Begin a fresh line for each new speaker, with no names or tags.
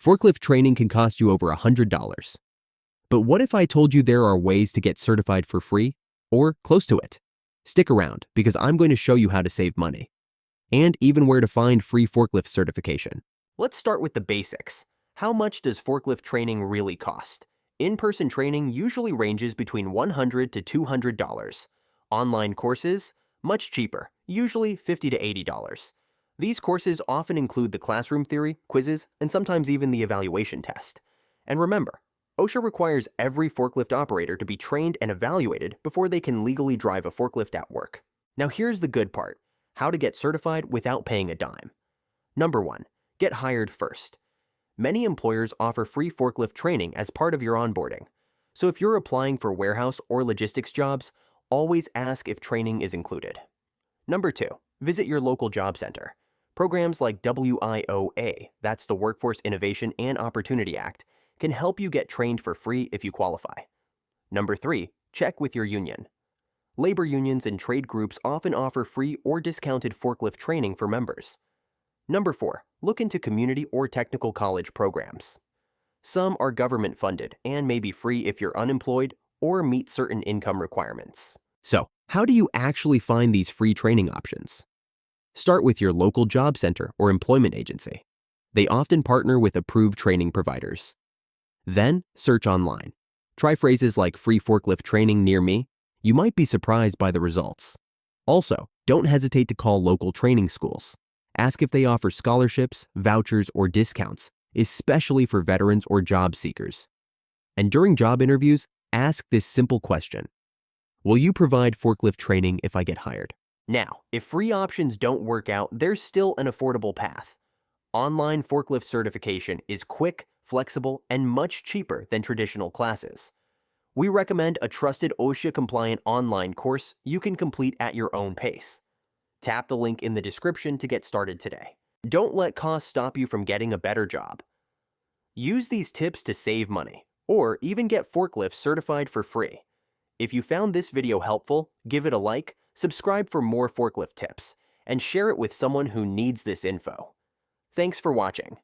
Forklift training can cost you over $100. But what if I told you there are ways to get certified for free or close to it? Stick around because I'm going to show you how to save money and even where to find free forklift certification. Let's start with the basics. How much does forklift training really cost? In-person training usually ranges between $100 to $200. Online courses? Much cheaper, usually $50 to $80. These courses often include the classroom theory, quizzes, and sometimes even the evaluation test. And remember, OSHA requires every forklift operator to be trained and evaluated before they can legally drive a forklift at work. Now here's the good part: how to get certified without paying a dime. Number 1. Get hired first. Many employers offer free forklift training as part of your onboarding. So if you're applying for warehouse or logistics jobs, always ask if training is included. Number 2. Visit your local job center. Programs like WIOA, that's the Workforce Innovation and Opportunity Act, can help you get trained for free if you qualify. Number 3. Check with your union. Labor unions and trade groups often offer free or discounted forklift training for members. Number 4. Look into community or technical college programs. Some are government funded and may be free if you're unemployed or meet certain income requirements. So, how do you actually find these free training options? Start with your local job center or employment agency. They often partner with approved training providers. Then, search online. Try phrases like free forklift training near me. You might be surprised by the results. Also, don't hesitate to call local training schools. Ask if they offer scholarships, vouchers, or discounts, especially for veterans or job seekers. And during job interviews, ask this simple question: will you provide forklift training if I get hired? Now, if free options don't work out, there's still an affordable path. Online forklift certification is quick, flexible, and much cheaper than traditional classes. We recommend a trusted OSHA-compliant online course you can complete at your own pace. Tap the link in the description to get started today. Don't let costs stop you from getting a better job. Use these tips to save money, or even get forklift certified for free. If you found this video helpful, give it a like, subscribe for more forklift tips, and share it with someone who needs this info. Thanks for watching.